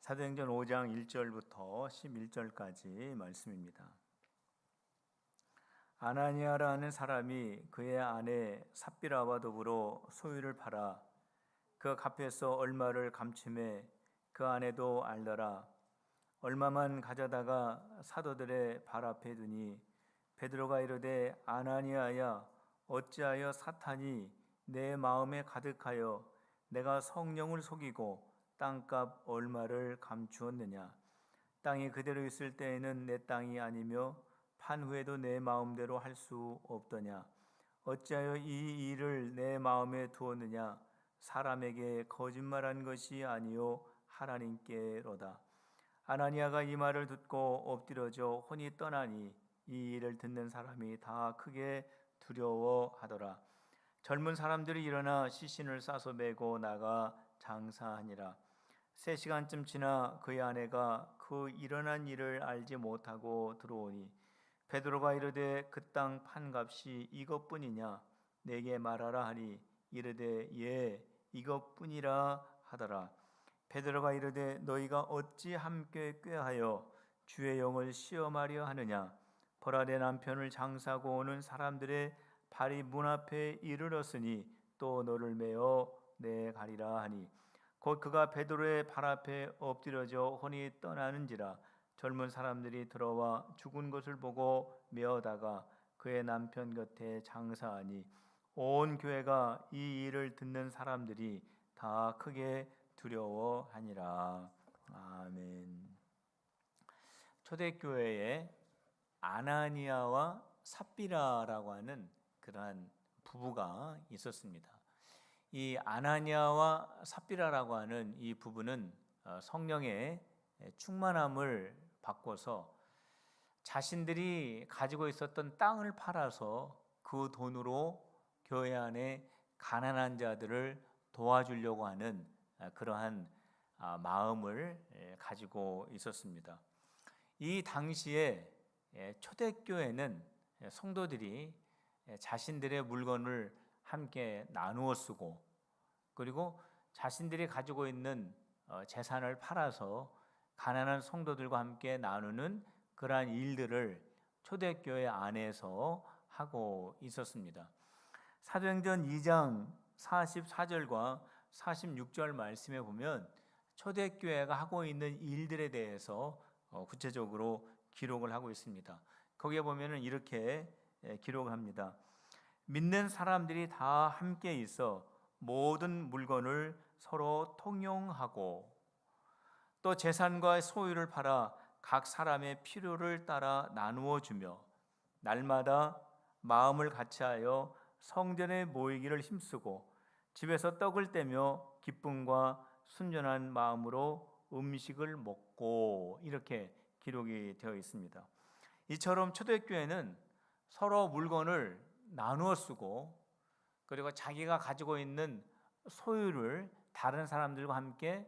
사도행전 5장 1절부터 11절까지 말씀입니다. 아나니아라는 사람이 그의 아내 삽비라와 더불어 소유를 팔아 그 값에서 얼마를 감춤해 그 아내도 알더라. 얼마만 가져다가 사도들의 발 앞에 두니 베드로가 이르되 아나니아야, 어찌하여 사탄이 내 마음에 가득하여 내가 성령을 속이고 땅값 얼마를 감추었느냐. 땅이 그대로 있을 때에는 내 땅이 아니며 판 후에도 내 마음대로 할 수 없더냐. 어찌하여 이 일을 내 마음에 두었느냐. 사람에게 거짓말한 것이 아니요 하나님께로다. 아나니아가 이 말을 듣고 엎드려져 혼이 떠나니 이 일을 듣는 사람이 다 크게 두려워하더라. 젊은 사람들이 일어나 시신을 싸서 메고 나가 장사하니라. 3시간쯤 지나 그의 아내가 그 일어난 일을 알지 못하고 들어오니 베드로가 이르되 그 땅 판값이 이것뿐이냐. 내게 말하라 하니 이르되 예, 이것뿐이라 하더라. 베드로가 이르되 너희가 어찌 함께 꾀하여 주의 영을 시험하려 하느냐. 보라, 내 남편을 장사하고 오는 사람들의 발이 문 앞에 이르렀으니 또 너를 메어 내가리라 하니 곧 그가 베드로의 발 앞에 엎드려져 혼이 떠나는지라. 젊은 사람들이 들어와 죽은 것을 보고 메어다가 그의 남편 곁에 장사하니 온 교회가 이 일을 듣는 사람들이 다 크게 두려워하니라. 아멘. 초대교회에 아나니아와 삽비라라고 하는 그러한 부부가 있었습니다. 이 아나니아와 삽비라라고 하는 이 부부는 성령의 충만함을 받고서 자신들이 가지고 있었던 땅을 팔아서 그 돈으로 교회 안에 가난한 자들을 도와주려고 하는 그러한 마음을 가지고 있었습니다. 이 당시에 초대교회는 성도들이 자신들의 물건을 함께 나누어 쓰고 그리고 자신들이 가지고 있는 재산을 팔아서 가난한 성도들과 함께 나누는 그러한 일들을 초대교회 안에서 하고 있었습니다. 사도행전 2장 44절과 46절 말씀에 보면 초대교회가 하고 있는 일들에 대해서 구체적으로 기록을 하고 있습니다. 거기에 보면은 이렇게 기록을 합니다. 믿는 사람들이 다 함께 있어 모든 물건을 서로 통용하고 또 재산과 소유를 팔아 각 사람의 필요를 따라 나누어 주며 날마다 마음을 같이하여 성전에 모이기를 힘쓰고 집에서 떡을 떼며 기쁨과 순전한 마음으로 음식을 먹고, 이렇게 기록이 되어 있습니다. 이처럼 초대교회는 서로 물건을 나누어 쓰고 그리고 자기가 가지고 있는 소유를 다른 사람들과 함께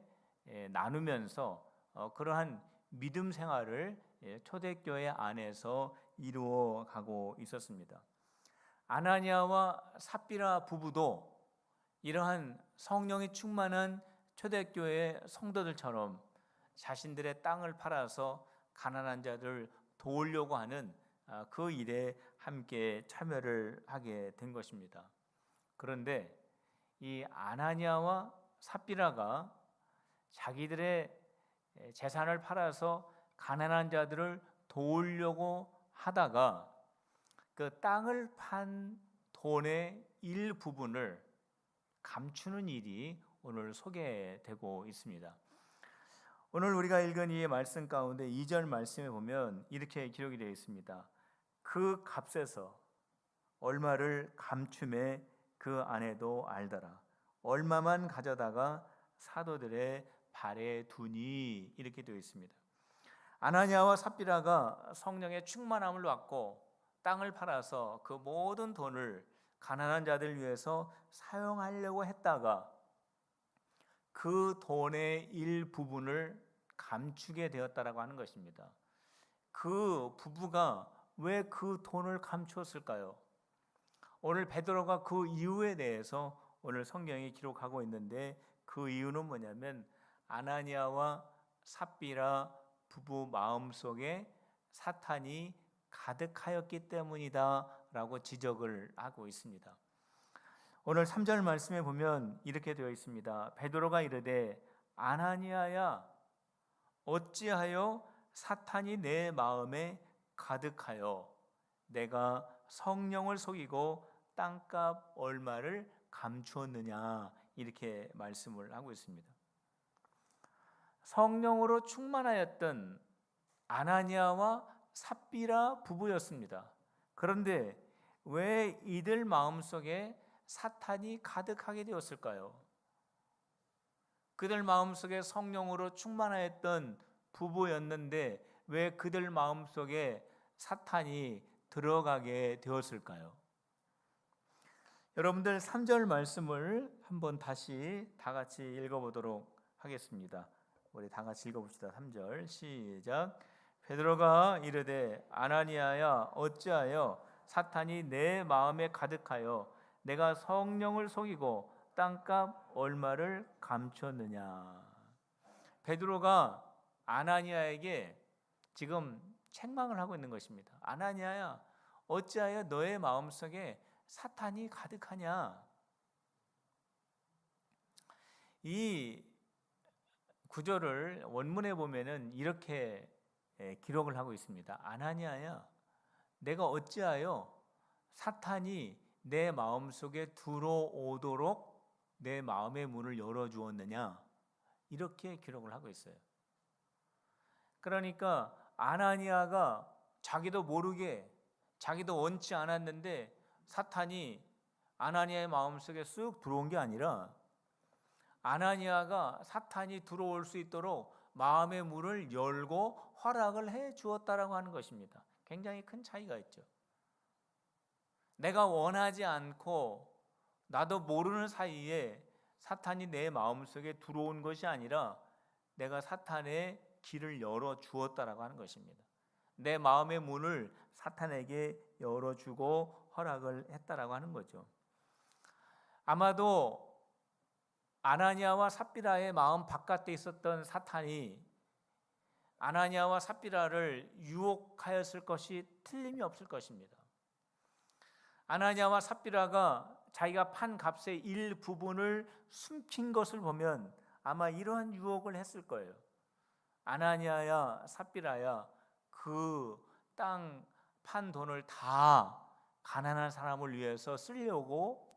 나누면서 그러한 믿음 생활을 초대교회 안에서 이루어 가고 있었습니다. 아나니아와 삽비라 부부도 이러한 성령이 충만한 초대교회 성도들처럼 자신들의 땅을 팔아서 가난한 자들을 도우려고 하는 그 일에 함께 참여를 하게 된 것입니다. 그런데 이 아나니아와 삽비라가 자기들의 재산을 팔아서 가난한 자들을 도우려고 하다가 그 땅을 판 돈의 일부분을 감추는 일이 오늘 소개되고 있습니다. 오늘 우리가 읽은 이 말씀 가운데 2절 말씀에 보면 이렇게 기록이 되어 있습니다. 그 값에서 얼마를 감춤해 그 아내도 알더라. 얼마만 가져다가 사도들의 발에 두니, 이렇게 되어 있습니다. 아나니아와 삽비라가 성령의 충만함을 받고 땅을 팔아서 그 모든 돈을 가난한 자들을 위해서 사용하려고 했다가 그 돈의 일부분을 감추게 되었다라고 하는 것입니다. 그 부부가 왜 그 돈을 감추었을까요? 오늘 베드로가 그 이유에 대해서 오늘 성경이 기록하고 있는데 그 이유는 뭐냐면 아나니아와 삽비라 부부 마음속에 사탄이 가득하였기 때문이다라고 지적을 하고 있습니다. 오늘 3절 말씀에 보면 이렇게 되어 있습니다. 베드로가 이르되 아나니아야 어찌하여 사탄이 내 마음에 가득하여 내가 성령을 속이고 땅값 얼마를 감추었느냐, 이렇게 말씀을 하고 있습니다. 성령으로 충만하였던 아나니아와 삽비라 부부였습니다. 그런데 왜 이들 마음속에 사탄이 가득하게 되었을까요? 그들 마음속에 성령으로 충만하였던 부부였는데 왜 그들 마음속에 사탄이 들어가게 되었을까요? 여러분들 3절 말씀을 한번 다시 다 같이 읽어보도록 하겠습니다. 우리 다 같이 읽어봅시다. 3절 시작. 베드로가 이르되 아나니아야 어찌하여 사탄이 내 마음에 가득하여 내가 성령을 속이고 땅값 얼마를 감췄느냐. 베드로가 아나니아에게 지금 책망을 하고 있는 것입니다. 아나니아야 어찌하여 너의 마음속에 사탄이 가득하냐. 이 구절을 원문에 보면은 이렇게 기록을 하고 있습니다. 아나니아야 내가 어찌하여 사탄이 내 마음속에 들어오도록 내 마음의 문을 열어주었느냐, 이렇게 기록을 하고 있어요. 그러니까 아나니아가 자기도 모르게, 자기도 원치 않았는데 사탄이 아나니아의 마음속에 쑥 들어온 게 아니라 아나니아가 사탄이 들어올 수 있도록 마음의 문을 열고 허락을 해 주었다라고 하는 것입니다. 굉장히 큰 차이가 있죠. 내가 원하지 않고 나도 모르는 사이에 사탄이 내 마음속에 들어온 것이 아니라 내가 사탄의 길을 열어 주었다라고 하는 것입니다. 내 마음의 문을 사탄에게 열어주고 허락을 했다라고 하는 거죠. 아마도 아나니아와 삽비라의 마음 바깥에 있었던 사탄이 아나니아와 삽비라를 유혹하였을 것이 틀림이 없을 것입니다. 아나니아와 삽비라가 자기가 판 값의 일부분을 숨긴 것을 보면 아마 이러한 유혹을 했을 거예요. 아나니아야 삽비라야 그 땅 판 돈을 다 가난한 사람을 위해서 쓰려고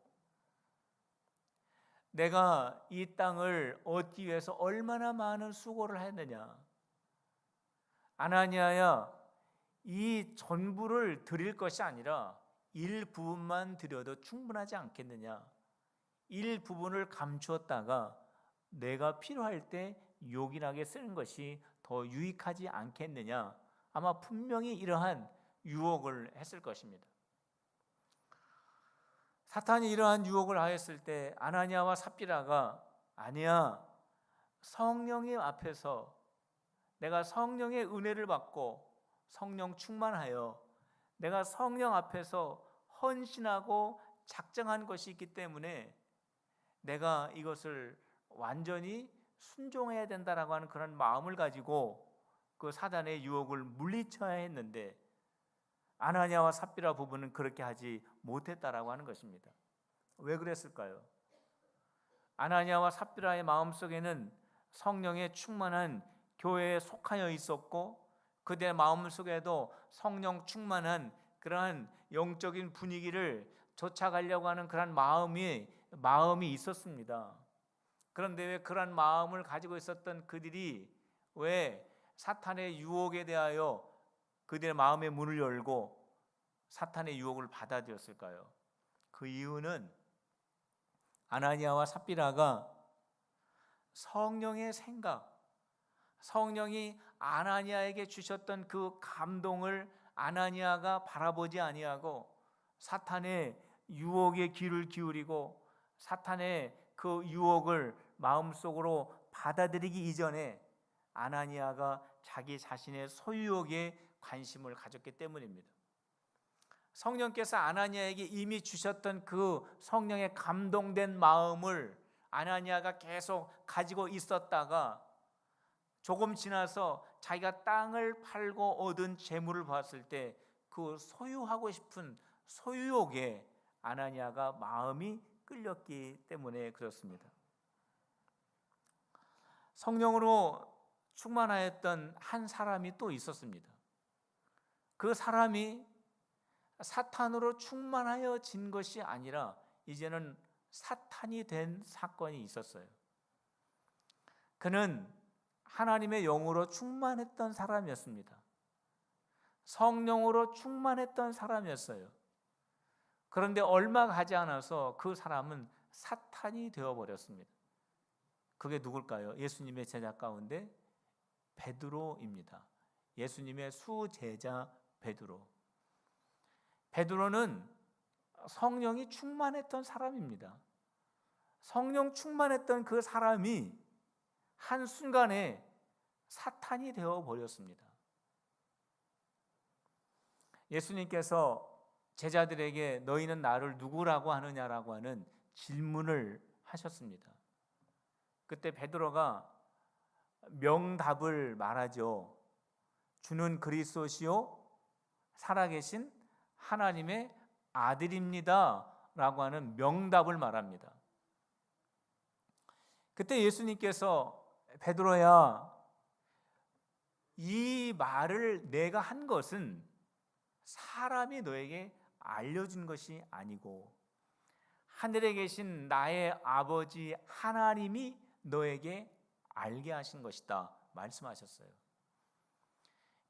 내가 이 땅을 얻기 위해서 얼마나 많은 수고를 했느냐. 아나니아야 이 전부를 드릴 것이 아니라 일부분만 드려도 충분하지 않겠느냐. 일부분을 감추었다가 내가 필요할 때 요긴하게 쓰는 것이 더 유익하지 않겠느냐. 아마 분명히 이러한 유혹을 했을 것입니다. 사탄이 이러한 유혹을 하였을 때 아나니아와 삽비라가 아니야, 성령의 앞에서 내가 성령의 은혜를 받고 성령 충만하여 내가 성령 앞에서 헌신하고 작정한 것이 있기 때문에 내가 이것을 완전히 순종해야 된다라고 하는 그런 마음을 가지고 그 사단의 유혹을 물리쳐야 했는데 아나니아와 삽비라 부부는 그렇게 하지 못했다라고 하는 것입니다. 왜 그랬을까요? 아나니아와 삽비라의 마음속에는 성령의 충만한 교회에 속하여 있었고 그들의 마음속에도 성령 충만한 그러한 영적인 분위기를 쫓아가려고 하는 그런 마음이 있었습니다. 그런데 왜 그런 마음을 가지고 있었던 그들이 왜 사탄의 유혹에 대하여 그들의 마음의 문을 열고 사탄의 유혹을 받아들였을까요? 그 이유는 아나니아와 삽비라가 성령의 생각, 성령이 아나니아에게 주셨던 그 감동을 아나니아가 바라보지 아니하고 사탄의 유혹에 귀를 기울이고 사탄의 그 유혹을 마음속으로 받아들이기 이전에 아나니아가 자기 자신의 소유욕에 관심을 가졌기 때문입니다. 성령께서 아나니아에게 이미 주셨던 그 성령의 감동된 마음을 아나니아가 계속 가지고 있었다가 조금 지나서 자기가 땅을 팔고 얻은 재물을 봤을 때 그 소유하고 싶은 소유욕에 아나니아가 마음이 끌렸기 때문에 그렇습니다. 성령으로 충만하였던 한 사람이 또 있었습니다. 그 사람이 사탄으로 충만하여진 것이 아니라 이제는 사탄이 된 사건이 있었어요. 그는 하나님의 영으로 충만했던 사람이었습니다. 성령으로 충만했던 사람이었어요. 그런데 얼마 가지 않아서 그 사람은 사탄이 되어버렸습니다. 그게 누굴까요? 예수님의 제자 가운데 베드로입니다. 예수님의 수제자 베드로. 베드로는 성령이 충만했던 사람입니다. 성령 충만했던 그 사람이 한순간에 사탄이 되어버렸습니다. 예수님께서 제자들에게 너희는 나를 누구라고 하느냐라고 하는 질문을 하셨습니다. 그때 베드로가 명답을 말하죠. 주는 그리스도시요 살아계신 하나님의 아들입니다 라고 하는 명답을 말합니다. 그때 예수님께서 베드로야, 이 말을 내가 한 것은 사람이 너에게 알려준 것이 아니고 하늘에 계신 나의 아버지 하나님이 너에게 알게 하신 것이다 말씀하셨어요.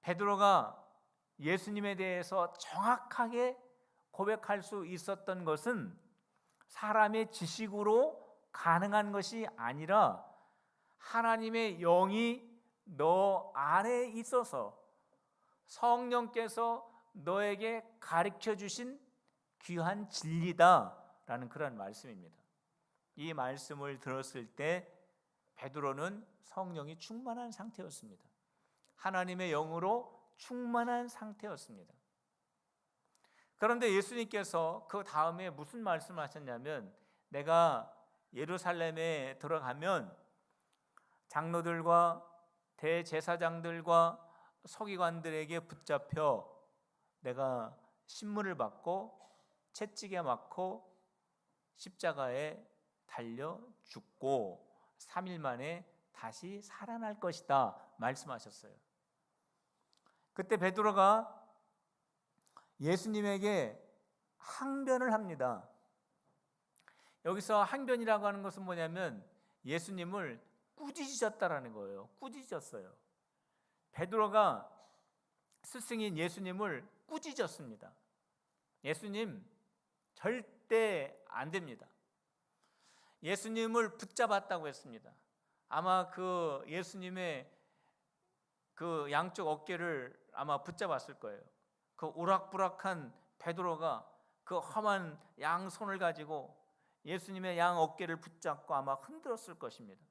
베드로가 예수님에 대해서 정확하게 고백할 수 있었던 것은 사람의 지식으로 가능한 것이 아니라 하나님의 영이 너 안에 있어서 성령께서 너에게 가르쳐 주신 귀한 진리다라는 그런 말씀입니다. 이 말씀을 들었을 때 베드로는 성령이 충만한 상태였습니다. 하나님의 영으로 충만한 상태였습니다. 그런데 예수님께서 그 다음에 무슨 말씀을 하셨냐면 내가 예루살렘에 들어가면 장로들과 대제사장들과 서기관들에게 붙잡혀 내가 신문을 받고 채찍에 맞고 십자가에 달려 죽고 3일 만에 다시 살아날 것이다 말씀하셨어요. 그때 베드로가 예수님에게 항변을 합니다. 여기서 항변이라고 하는 것은 뭐냐면 예수님을 꾸짖으셨다라는 거예요. 꾸짖었어요. 베드로가 스승인 예수님을 꾸짖었습니다. 예수님 절대 안 됩니다. 예수님을 붙잡았다고 했습니다. 아마 그 예수님의 그 양쪽 어깨를 아마 붙잡았을 거예요. 그 우락부락한 베드로가 그 험한 양손을 가지고 예수님의 양 어깨를 붙잡고 아마 흔들었을 것입니다.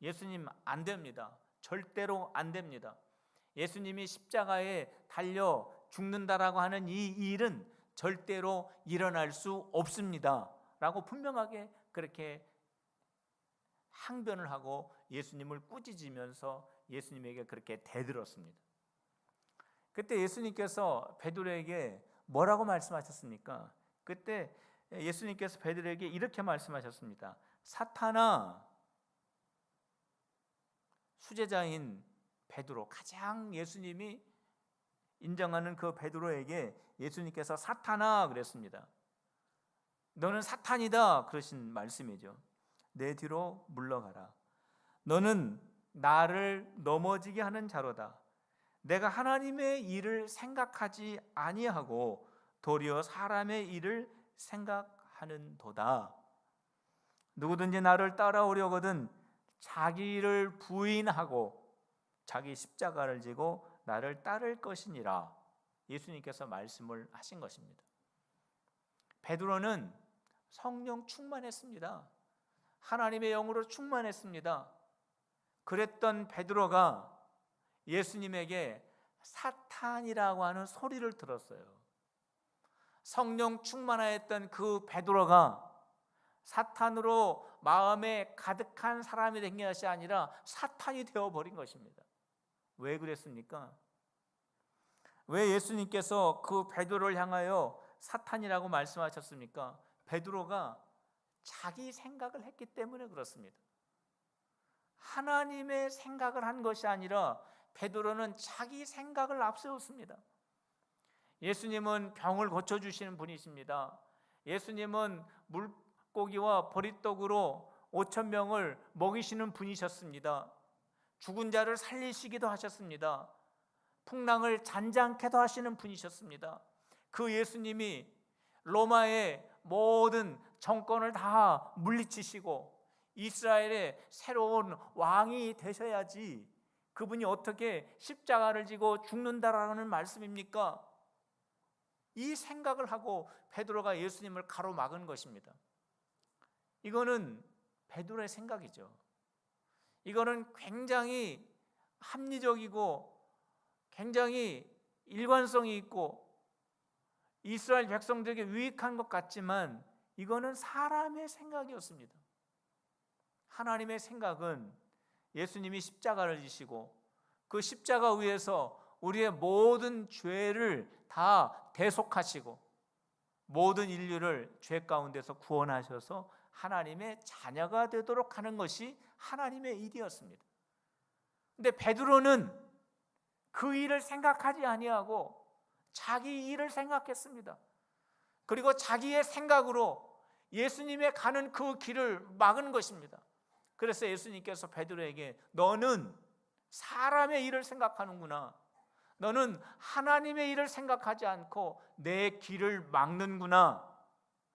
예수님 안 됩니다. 절대로 안 됩니다. 예수님이 십자가에 달려 죽는다라고 하는 이 일은 절대로 일어날 수 없습니다 라고 분명하게 그렇게 항변을 하고 예수님을 꾸짖으면서 예수님에게 그렇게 대들었습니다. 그때 예수님께서 베드로에게 뭐라고 말씀하셨습니까? 그때 예수님께서 베드로에게 이렇게 말씀하셨습니다. 사탄아, 수제자인 베드로, 가장 예수님이 인정하는 그 베드로에게 예수님께서 사탄아 그랬습니다. 너는 사탄이다 그러신 말씀이죠. 내 뒤로 물러가라. 너는 나를 넘어지게 하는 자로다. 내가 하나님의 일을 생각하지 아니하고 도리어 사람의 일을 생각하는도다. 누구든지 나를 따라오려거든 자기 일을 부인하고 자기 십자가를 지고 나를 따를 것이니라. 예수님께서 말씀을 하신 것입니다. 베드로는 성령 충만했습니다. 하나님의 영으로 충만했습니다. 그랬던 베드로가 예수님에게 사탄이라고 하는 소리를 들었어요. 성령 충만하였던 그 베드로가 사탄으로 마음에 가득한 사람이 된 것이 아니라 사탄이 되어버린 것입니다. 왜 그랬습니까? 왜 예수님께서 그 베드로를 향하여 사탄이라고 말씀하셨습니까? 베드로가 자기 생각을 했기 때문에 그렇습니다. 하나님의 생각을 한 것이 아니라 베드로는 자기 생각을 앞세웠습니다. 예수님은 병을 고쳐주시는 분이십니다. 예수님은 물고기와 보리떡으로 5,000명을 먹이시는 분이셨습니다. 죽은 자를 살리시기도 하셨습니다. 풍랑을 잔잔케도 하시는 분이셨습니다. 그 예수님이 로마의 모든 정권을 다 물리치시고 이스라엘의 새로운 왕이 되셔야지 그분이 어떻게 십자가를 지고 죽는다라는 말씀입니까? 이 생각을 하고 베드로가 예수님을 가로막은 것입니다. 이거는 베드로의 생각이죠. 이거는 굉장히 합리적이고 굉장히 일관성이 있고 이스라엘 백성들에게 유익한 것 같지만 이거는 사람의 생각이었습니다. 하나님의 생각은 예수님이 십자가를 지시고 그 십자가 위에서 우리의 모든 죄를 다 대속하시고 모든 인류를 죄 가운데서 구원하셔서 하나님의 자녀가 되도록 하는 것이 하나님의 일이었습니다. 근데 베드로는 그 일을 생각하지 아니하고 자기 일을 생각했습니다. 그리고 자기의 생각으로 예수님의 가는 그 길을 막은 것입니다. 그래서 예수님께서 베드로에게 너는 사람의 일을 생각하는구나. 너는 하나님의 일을 생각하지 않고 내 길을 막는구나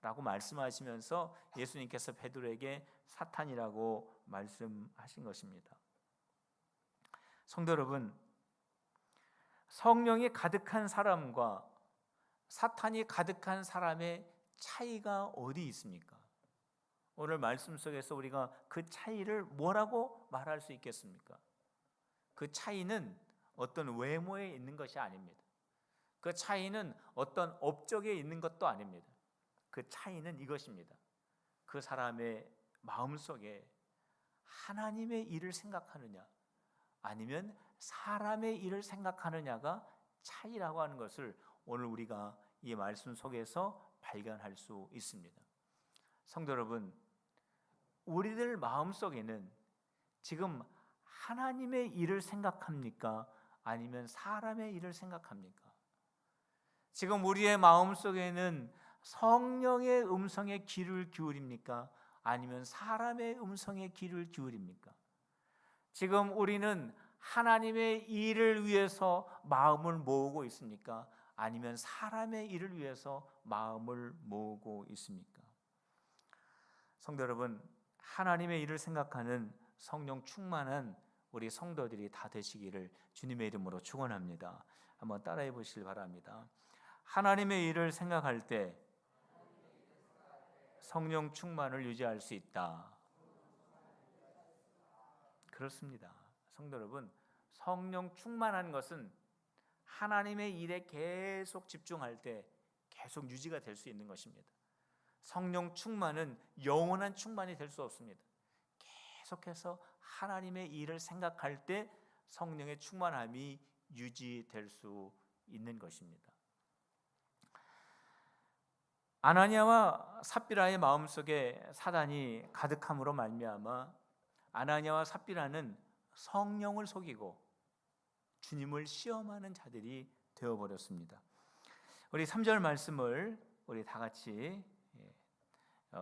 라고 말씀하시면서 예수님께서 베드로에게 사탄이라고 말씀하신 것입니다. 성도 여러분, 성령이 가득한 사람과 사탄이 가득한 사람의 차이가 어디 있습니까? 오늘 말씀 속에서 우리가 그 차이를 뭐라고 말할 수 있겠습니까? 그 차이는 어떤 외모에 있는 것이 아닙니다. 그 차이는 어떤 업적에 있는 것도 아닙니다. 그 차이는 이것입니다. 그 사람의 마음속에 하나님의 일을 생각하느냐 아니면 사람의 일을 생각하느냐가 차이라고 하는 것을 오늘 우리가 이 말씀 속에서 발견할 수 있습니다. 성도 여러분, 우리들 마음속에는 지금 하나님의 일을 생각합니까? 아니면 사람의 일을 생각합니까? 지금 우리의 마음속에는 성령의 음성에 귀를 기울입니까? 아니면 사람의 음성에 귀를 기울입니까? 지금 우리는 하나님의 일을 위해서 마음을 모으고 있습니까? 아니면 사람의 일을 위해서 마음을 모으고 있습니까? 성도 여러분, 하나님의 일을 생각하는 성령 충만한 우리 성도들이 다 되시기를 주님의 이름으로 축원합니다. 한번 따라해 보시길 바랍니다. 하나님의 일을 생각할 때 성령 충만을 유지할 수 있다. 그렇습니다. 성도 여러분, 성령 충만한 것은 하나님의 일에 계속 집중할 때 계속 유지가 될 수 있는 것입니다. 성령 충만은 영원한 충만이 될 수 없습니다. 계속해서 하나님의 일을 생각할 때 성령의 충만함이 유지될 수 있는 것입니다. 아나니아와 삽비라의 마음속에 사단이 가득함으로 말미암아 아나니아와 삽비라는 성령을 속이고 주님을 시험하는 자들이 되어버렸습니다. 우리 3절 말씀을 우리 다 같이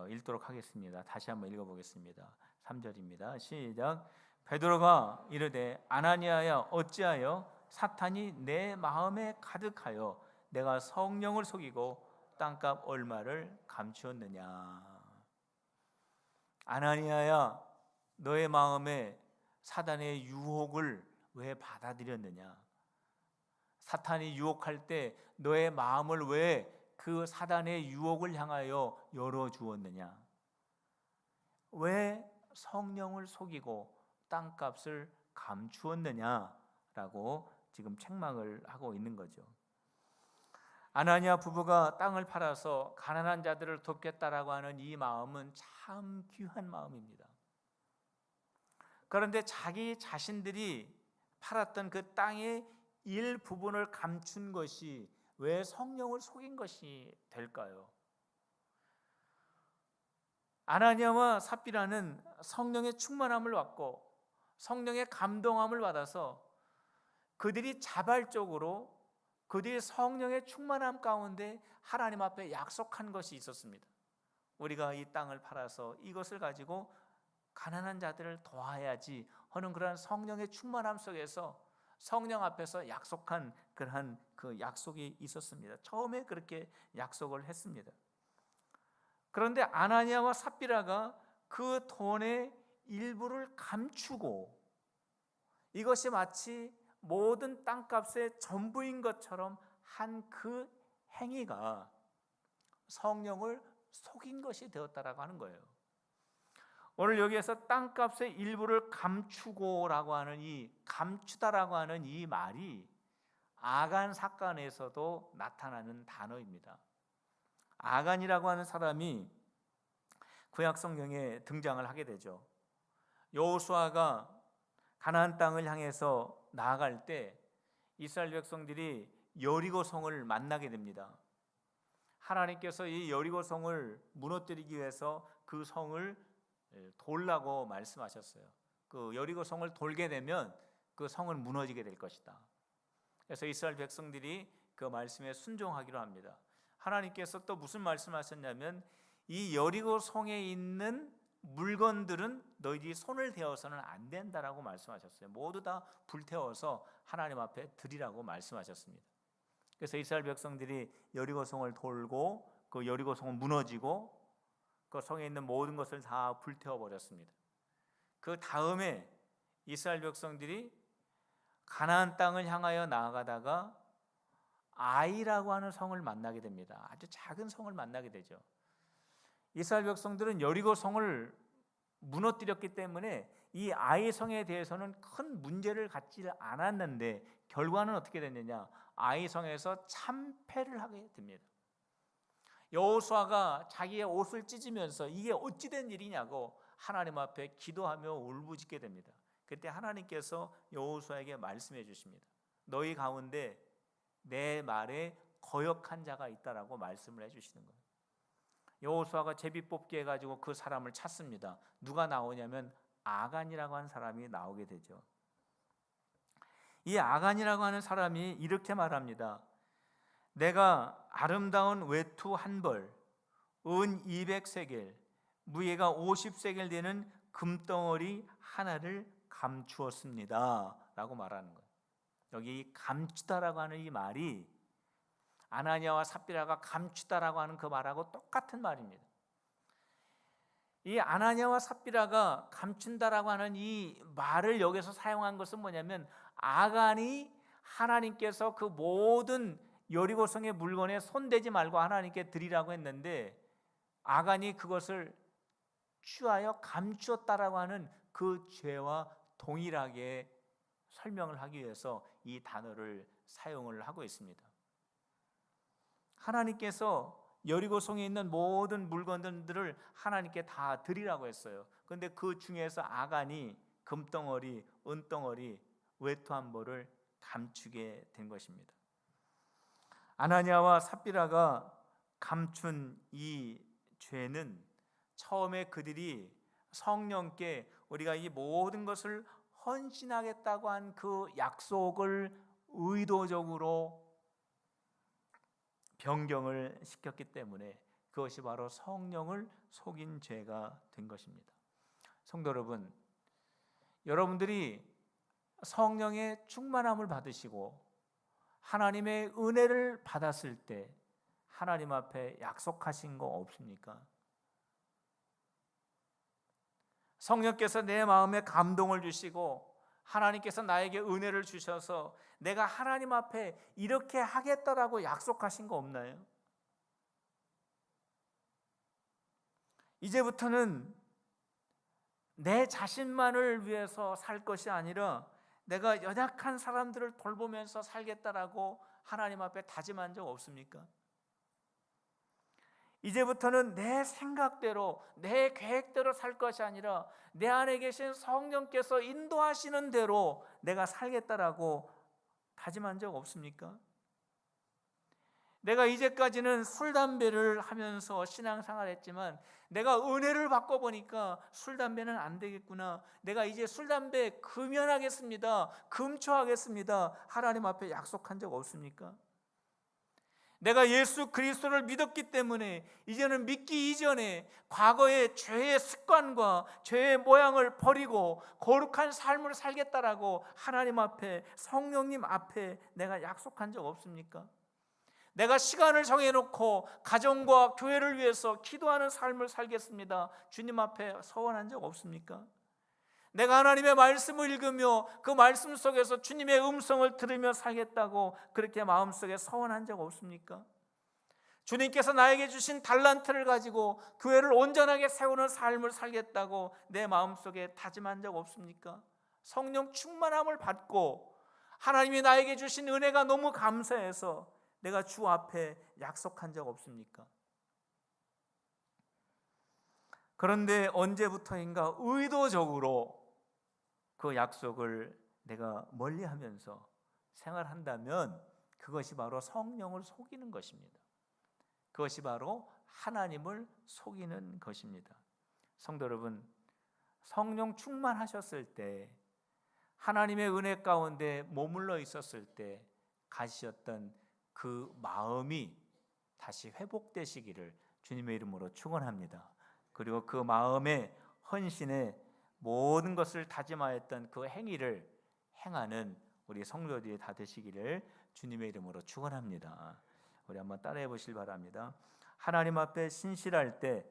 읽도록 하겠습니다. 다시 한번 읽어보겠습니다. 3절입니다. 시작. 베드로가 이르되 아나니아야 어찌하여 사탄이 내 마음에 가득하여 내가 성령을 속이고 땅값 얼마를 감추었느냐. 아나니아야 너의 마음에 사단의 유혹을 왜 받아들였느냐? 사탄이 유혹할 때 너의 마음을 왜 그 사단의 유혹을 향하여 열어주었느냐? 왜 성령을 속이고 땅값을 감추었느냐라고 지금 책망을 하고 있는 거죠. 아나니아 부부가 땅을 팔아서 가난한 자들을 돕겠다라고 하는 이 마음은 참 귀한 마음입니다. 그런데 자기 자신들이 팔았던 그 땅의 일부분을 감춘 것이 왜 성령을 속인 것이 될까요? 아나니아와 삽비라는 성령의 충만함을 받고 성령의 감동함을 받아서 그들이 자발적으로 그들이 성령의 충만함 가운데 하나님 앞에 약속한 것이 있었습니다. 우리가 이 땅을 팔아서 이것을 가지고 가난한 자들을 도와야지 하는 그러한 성령의 충만함 속에서 성령 앞에서 약속한 그러한 그 약속이 있었습니다. 처음에 그렇게 약속을 했습니다. 그런데 아나니아와 삽비라가 그 돈의 일부를 감추고 이것이 마치 모든 땅값의 전부인 것처럼 한 그 행위가 성령을 속인 것이 되었다라고 하는 거예요. 오늘 여기에서 땅값의 일부를 감추고라고 하는 이 감추다라고 하는 이 말이 아간 사건에서도 나타나는 단어입니다. 아간이라고 하는 사람이 구약 성경에 등장을 하게 되죠. 여호수아가 가나안 땅을 향해서 나아갈 때 이스라엘 백성들이 여리고 성을 만나게 됩니다. 하나님께서 이 여리고 성을 무너뜨리기 위해서 그 성을 돌라고 말씀하셨어요. 그 여리고 성을 돌게 되면 그 성은 무너지게 될 것이다. 그래서 이스라엘 백성들이 그 말씀에 순종하기로 합니다. 하나님께서 또 무슨 말씀하셨냐면 이 여리고 성에 있는 물건들은 너희들이 손을 대어서는 안 된다라고 말씀하셨어요. 모두 다 불태워서 하나님 앞에 드리라고 말씀하셨습니다. 그래서 이스라엘 백성들이 여리고 성을 돌고 그 여리고 성은 무너지고 그 성에 있는 모든 것을 다 불태워 버렸습니다. 그 다음에 이스라엘 백성들이 가나안 땅을 향하여 나아가다가 아이라고 하는 성을 만나게 됩니다. 아주 작은 성을 만나게 되죠. 이스라엘 백성들은 여리고 성을 무너뜨렸기 때문에 이 아이 성에 대해서는 큰 문제를 갖지 않았는데 결과는 어떻게 됐느냐? 아이 성에서 참패를 하게 됩니다. 여호수아가 자기의 옷을 찢으면서 이게 어찌 된 일이냐고 하나님 앞에 기도하며 울부짖게 됩니다. 그때 하나님께서 여호수아에게 말씀해 주십니다. 너희 가운데 내 말에 거역한 자가 있다라고 말씀을 해 주시는 거예요. 여호수아가 제비 뽑기 해가지고 그 사람을 찾습니다. 누가 나오냐면 아간이라고 하는 사람이 나오게 되죠. 이 아간이라고 하는 사람이 이렇게 말합니다. 내가 아름다운 외투 한 벌, 은 200세겔, 무게가 50세겔 되는 금덩어리 하나를 감추었습니다 라고 말하는 거예요. 여기 감추다라고 하는 이 말이 아나니아와 삽비라가 감추다라고 하는 그 말하고 똑같은 말입니다. 이 아나니아와 삽비라가 감춘다라고 하는 이 말을 여기서 사용한 것은 뭐냐면 아간이 하나님께서 그 모든 여리고성의 물건에 손대지 말고 하나님께 드리라고 했는데 아간이 그것을 취하여 감추었다라고 하는 그 죄와 동일하게 설명을 하기 위해서 이 단어를 사용을 하고 있습니다. 하나님께서 여리고성에 있는 모든 물건들을 하나님께 다 드리라고 했어요. 그런데 그 중에서 아간이 금덩어리, 은덩어리, 외투 한 벌을 감추게 된 것입니다. 아나니아와 삽비라가 감춘 이 죄는 처음에 그들이 성령께 우리가 이 모든 것을 헌신하겠다고 한 그 약속을 의도적으로 변경을 시켰기 때문에 그것이 바로 성령을 속인 죄가 된 것입니다. 성도 여러분, 여러분들이 성령의 충만함을 받으시고 하나님의 은혜를 받았을 때 하나님 앞에 약속하신 거 없습니까? 성령께서 내 마음에 감동을 주시고 하나님께서 나에게 은혜를 주셔서 내가 하나님 앞에 이렇게 하겠다라고 약속하신 거 없나요? 이제부터는 내 자신만을 위해서 살 것이 아니라 내가 연약한 사람들을 돌보면서 살겠다라고 하나님 앞에 다짐한 적 없습니까? 이제부터는 내 생각대로, 내 계획대로 살 것이 아니라 내 안에 계신 성령께서 인도하시는 대로 내가 살겠다라고 다짐한 적 없습니까? 내가 이제까지는 술, 담배를 하면서 신앙생활 했지만 내가 은혜를 받고 보니까 술, 담배는 안 되겠구나. 내가 이제 술, 담배 금연하겠습니다. 금초하겠습니다. 하나님 앞에 약속한 적 없습니까? 내가 예수 그리스도를 믿었기 때문에 이제는 믿기 이전에 과거의 죄의 습관과 죄의 모양을 버리고 거룩한 삶을 살겠다라고 하나님 앞에, 성령님 앞에 내가 약속한 적 없습니까? 내가 시간을 정해놓고 가정과 교회를 위해서 기도하는 삶을 살겠습니다. 주님 앞에 서원한 적 없습니까? 내가 하나님의 말씀을 읽으며 그 말씀 속에서 주님의 음성을 들으며 살겠다고 그렇게 마음속에 서원한 적 없습니까? 주님께서 나에게 주신 달란트를 가지고 교회를 온전하게 세우는 삶을 살겠다고 내 마음속에 다짐한 적 없습니까? 성령 충만함을 받고 하나님이 나에게 주신 은혜가 너무 감사해서 내가 주 앞에 약속한 적 없습니까? 그런데 언제부터인가 의도적으로 그 약속을 내가 멀리하면서 생활한다면 그것이 바로 성령을 속이는 것입니다. 그것이 바로 하나님을 속이는 것입니다. 성도 여러분, 성령 충만하셨을 때, 하나님의 은혜 가운데 머물러 있었을 때 가지셨던 그 마음이 다시 회복되시기를 주님의 이름으로 축원합니다. 그리고 그 마음의 헌신에 모든 것을 다짐하였던 그 행위를 행하는 우리 성도들이 다 되시기를 주님의 이름으로 축원합니다. 우리 한번 따라해 보시길 바랍니다. 하나님 앞에 신실할 때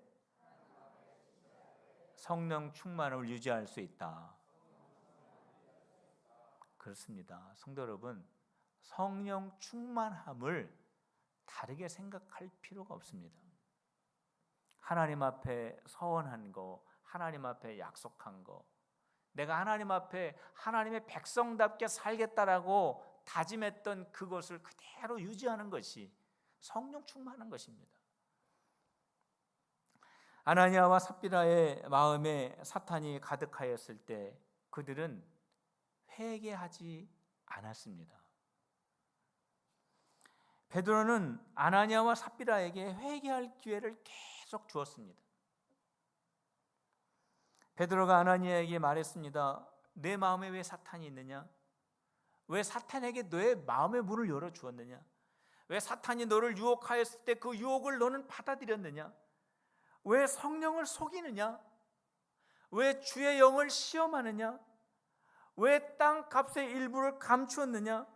성령 충만을 유지할 수 있다. 그렇습니다. 성도 여러분, 성령 충만함을 다르게 생각할 필요가 없습니다. 하나님 앞에 서원한 거, 하나님 앞에 약속한 거, 내가 하나님 앞에 하나님의 백성답게 살겠다라고 다짐했던 그것을 그대로 유지하는 것이 성령 충만한 것입니다. 아나니아와 삽비라의 마음에 사탄이 가득하였을 때 그들은 회개하지 않았습니다. 베드로는 아나니아와 삽비라에게 회개할 기회를 계속 주었습니다. 베드로가 아나니아에게 말했습니다. 내 마음에 왜 사탄이 있느냐? 왜 사탄에게 내 마음의 문을 열어주었느냐? 왜 사탄이 너를 유혹하였을 때 그 유혹을 너는 받아들였느냐? 왜 성령을 속이느냐? 왜 주의 영을 시험하느냐? 왜 땅값의 일부를 감추었느냐?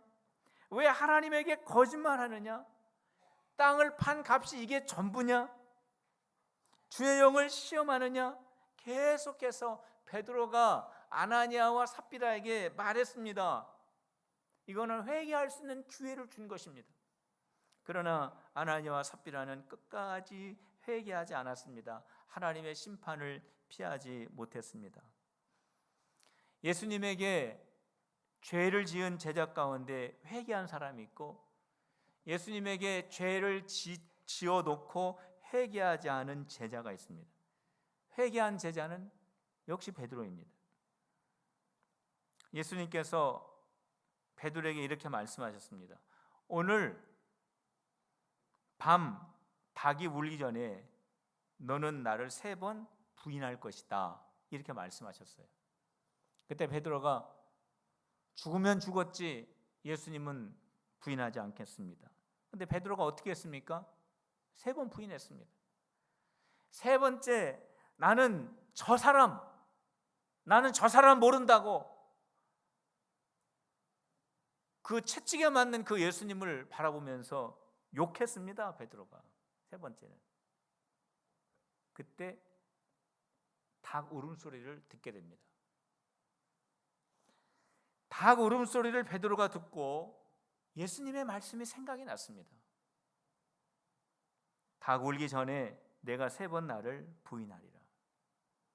왜 하나님에게 거짓말하느냐? 땅을 판 값이 이게 전부냐? 주의 영을 시험하느냐? 계속해서 베드로가 아나니아와 삽비라에게 말했습니다. 이거는 회개할 수 있는 기회를 준 것입니다. 그러나 아나니아와 삽비라는 끝까지 회개하지 않았습니다. 하나님의 심판을 피하지 못했습니다. 예수님에게 죄를 지은 제자 가운데 회개한 사람이 있고 예수님에게 죄를 지어놓고 회개하지 않은 제자가 있습니다. 회개한 제자는 역시 베드로입니다. 예수님께서 베드로에게 이렇게 말씀하셨습니다. 오늘 밤 닭이 울기 전에 너는 나를 3번 부인할 것이다. 이렇게 말씀하셨어요. 그때 베드로가 죽으면 죽었지 예수님은 부인하지 않겠습니다. 그런데 베드로가 어떻게 했습니까? 3번 부인했습니다. 3번째 나는 저 사람 모른다고 그 채찍에 맞는 그 예수님을 바라보면서 욕했습니다. 베드로가 3번째는. 그때 닭 울음소리를 듣게 됩니다. 닭 울음소리를 베드로가 듣고 예수님의 말씀이 생각이 났습니다. 닭 울기 전에 내가 3번 나를 부인하리라.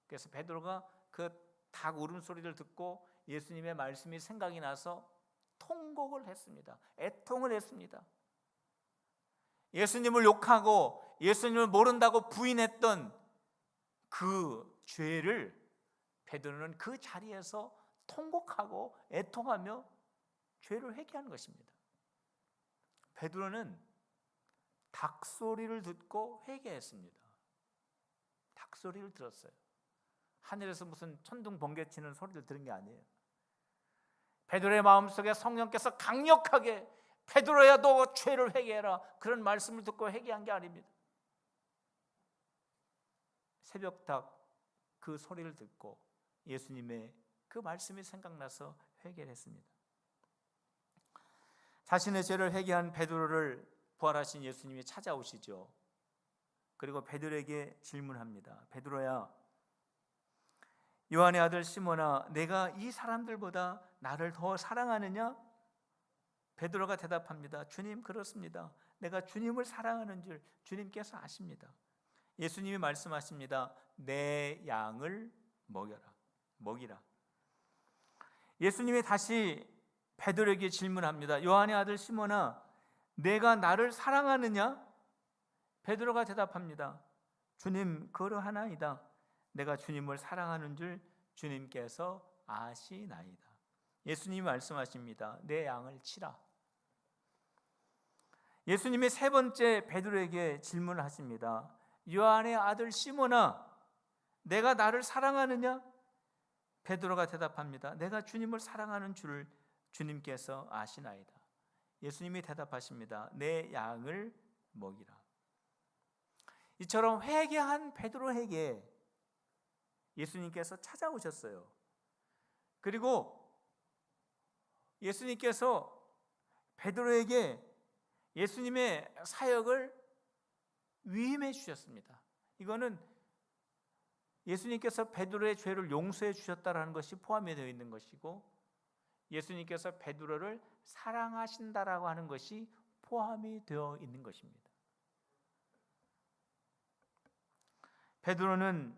그래서 베드로가 그 닭 울음소리를 듣고 예수님의 말씀이 생각이 나서 더 통곡을 했습니다. 애통을 했습니다. 예수님을 욕하고 예수님을 모른다고 부인했던 그 죄를 베드로는 그 자리에서 통곡하고 애통하며 죄를 회개하는 것입니다. 베드로는 닭소리를 듣고 회개했습니다. 닭소리를 들었어요. 하늘에서 무슨 천둥 번개치는 소리를 들은 게 아니에요. 베드로의 마음속에 성령께서 강력하게 베드로야 너 죄를 회개해라 그런 말씀을 듣고 회개한 게 아닙니다. 새벽닭 그 소리를 듣고 예수님의 그 말씀이 생각나서 회개를 했습니다. 자신의 죄를 회개한 베드로를 부활하신 예수님이 찾아오시죠. 그리고 베드로에게 질문합니다. 베드로야, 요한의 아들 시몬아, 내가 이 사람들보다 나를 더 사랑하느냐? 베드로가 대답합니다. 주님, 그렇습니다. 내가 주님을 사랑하는 줄 주님께서 아십니다. 예수님이 말씀하십니다. 내 양을 먹이라. 예수님이 다시 베드로에게 질문합니다. 요한의 아들 시몬아, 내가 나를 사랑하느냐? 베드로가 대답합니다. 주님, 그러하나이다. 내가 주님을 사랑하는 줄 주님께서 아시나이다. 예수님이 말씀하십니다. 내 양을 치라. 예수님이 세 번째 베드로에게 질문을 하십니다. 요한의 아들 시몬아, 내가 나를 사랑하느냐? 베드로가 대답합니다. 내가 주님을 사랑하는 줄 주님께서 아시나이다. 예수님이 대답하십니다. 내 양을 먹이라. 이처럼 회개한 베드로에게 예수님께서 찾아오셨어요. 그리고 예수님께서 베드로에게 예수님의 사역을 위임해 주셨습니다. 이거는 예수님께서 베드로의 죄를 용서해 주셨다라는 것이 포함이 되어 있는 것이고, 예수님께서 베드로를 사랑하신다라고 하는 것이 포함이 되어 있는 것입니다. 베드로는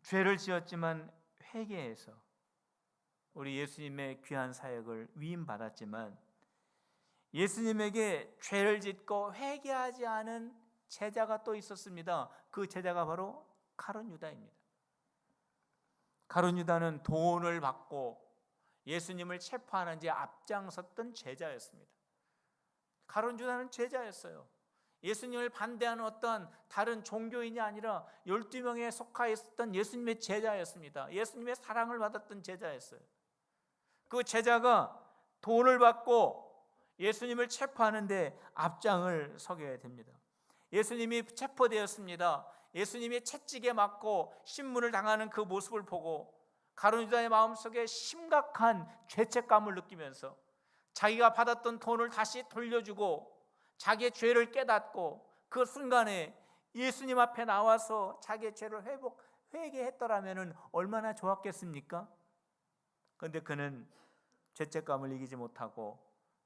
죄를 지었지만 회개해서 우리 예수님의 귀한 사역을 위임받았지만, 예수님에게 죄를 짓고 회개하지 않은 제자가 또 있었습니다. 그 제자가 바로 가룟 유다입니다. 가룟 유다는 돈을 받고 예수님을 체포하는 데 앞장섰던 제자였습니다. 가룟 유다는 제자였어요. 예수님을 반대하는 어떤 다른 종교인이 아니라 12명에 속하여 있었던 예수님의 제자였습니다. 예수님의 사랑을 받았던 제자였어요. 그 제자가 돈을 받고 예수님을 체포하는데 앞장을 서게 됩니다. 예수님이 체포되었습니다. 예수님이 채찍에 맞고 신문을 당하는 그 모습을 보고 가룟 유다의 마음속에 심각한 죄책감을 느끼면서 자기가 받았던 돈을 다시 돌려주고 자기의 죄를 깨닫고 그 순간에 예수님 앞에 나와서 자기의 죄를 회개했더라면 얼마나 좋았겠습니까? 그런데 그는 죄책감을 이기지 못하고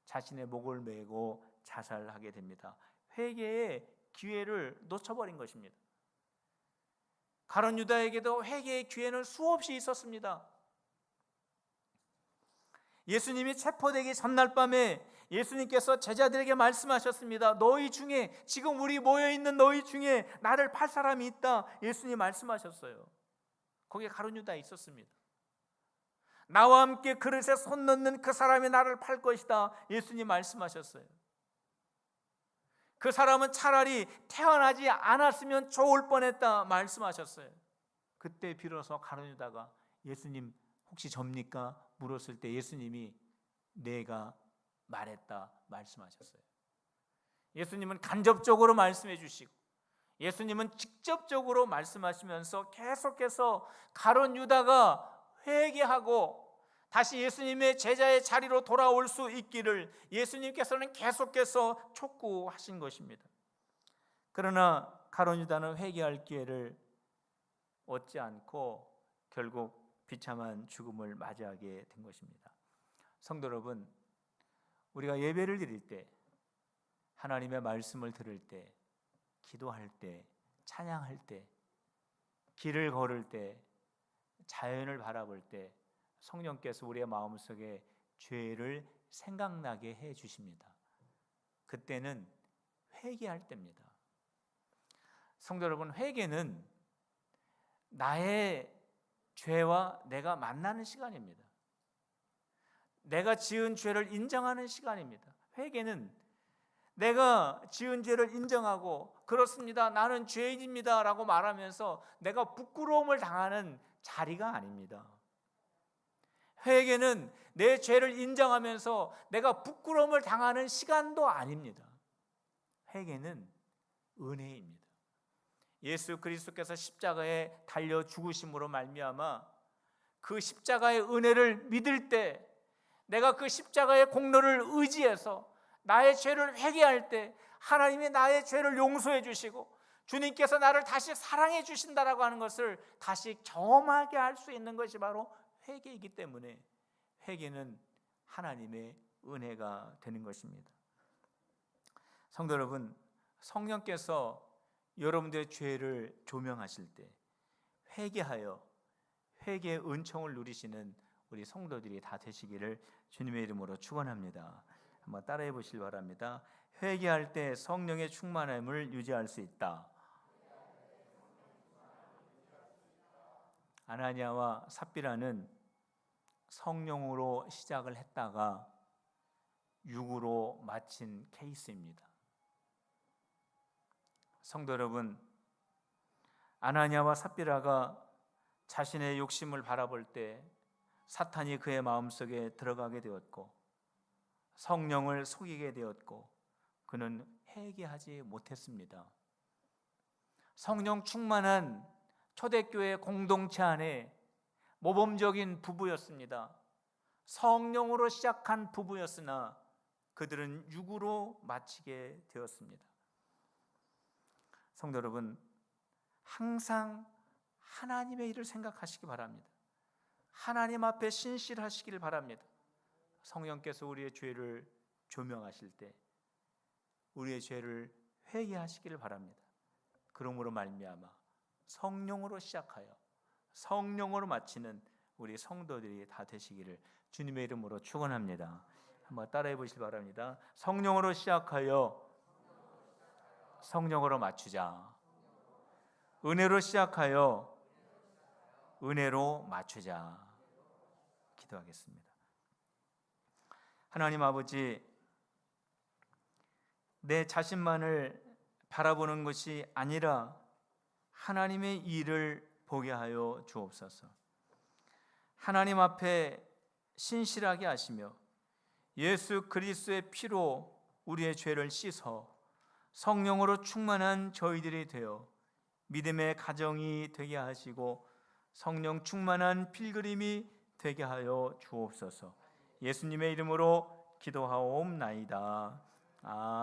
자신의 목을 메고 자살하게 됩니다. 회개의 기회를 놓쳐버린 것입니다. 가룟 유다에게도 회개의 기회는 수없이 있었습니다. 예수님이 체포되기 전날 밤에 예수님께서 제자들에게 말씀하셨습니다. 너희 중에, 지금 우리 모여있는 너희 중에 나를 팔 사람이 있다. 예수님 말씀하셨어요. 거기에 가룟 유다에 있었습니다. 나와 함께 그릇에 손 넣는 그 사람이 나를 팔 것이다. 예수님 말씀하셨어요. 그 사람은 차라리 태어나지 않았으면 좋을 뻔했다 말씀하셨어요. 그때 비로소 가룟 유다가 예수님 혹시 접니까? 물었을 때 예수님이 내가 말했다 말씀하셨어요. 예수님은 간접적으로 말씀해 주시고 예수님은 직접적으로 말씀하시면서 계속해서 가룟 유다가 회개하고 다시 예수님의 제자의 자리로 돌아올 수 있기를 예수님께서는 계속해서 촉구하신 것입니다. 그러나 가룟 유다는 회개할 기회를 얻지 않고 결국 비참한 죽음을 맞이하게 된 것입니다. 성도 여러분, 우리가 예배를 드릴 때, 하나님의 말씀을 들을 때, 기도할 때, 찬양할 때, 길을 걸을 때, 자연을 바라볼 때 성령께서 우리의 마음속에 죄를 생각나게 해 주십니다. 그때는 회개할 때입니다. 성도 여러분, 회개는 나의 죄와 내가 만나는 시간입니다. 내가 지은 죄를 인정하는 시간입니다. 회개는 내가 지은 죄를 인정하고 그렇습니다, 나는 죄인입니다 라고 말하면서 내가 부끄러움을 당하는 자리가 아닙니다. 회개는 내 죄를 인정하면서 내가 부끄러움을 당하는 시간도 아닙니다. 회개는 은혜입니다. 예수 그리스도께서 십자가에 달려 죽으심으로 말미암아 그 십자가의 은혜를 믿을 때, 내가 그 십자가의 공로를 의지해서 나의 죄를 회개할 때 하나님이 나의 죄를 용서해 주시고 주님께서 나를 다시 사랑해 주신다라고 하는 것을 다시 경험하게 할 수 있는 것이 바로 회개이기 때문에 회개는 하나님의 은혜가 되는 것입니다. 성도 여러분, 성령께서 여러분들의 죄를 조명하실 때 회개하여 회개의 은총을 누리시는 우리 성도들이 다 되시기를 주님의 이름으로 축원합니다. 한번 따라해 보시기 바랍니다. 회개할 때 성령의 충만함을 유지할 수 있다. 아나니아와 삽비라는 성령으로 시작을 했다가 육으로 마친 케이스입니다. 성도 여러분, 아나니아와 삽비라가 자신의 욕심을 바라볼 때 사탄이 그의 마음속에 들어가게 되었고 성령을 속이게 되었고 그는 회개하지 못했습니다. 성령 충만한 초대교회 공동체 안에 모범적인 부부였습니다. 성령으로 시작한 부부였으나 그들은 육으로 마치게 되었습니다. 성도 여러분, 항상 하나님의 일을 생각하시기 바랍니다. 하나님 앞에 신실하시기를 바랍니다. 성령께서 우리의 죄를 조명하실 때 우리의 죄를 회개하시기를 바랍니다. 그러므로 말미암아 성령으로 시작하여 성령으로 마치는 우리 성도들이 다 되시기를 주님의 이름으로 축원합니다. 한번 따라해 보시기 바랍니다. 성령으로 시작하여 성령으로 마치자. 은혜로 시작하여 은혜로 맞추자. 기도하겠습니다. 하나님 아버지, 내 자신만을 바라보는 것이 아니라 하나님의 일을 보게 하여 주옵소서. 하나님 앞에 신실하게 하시며 예수 그리스도의 피로 우리의 죄를 씻어 성령으로 충만한 저희들이 되어 믿음의 가정이 되게 하시고 성령 충만한 필그림이 되게 하여 주옵소서. 예수님의 이름으로 기도하옵나이다. 아멘.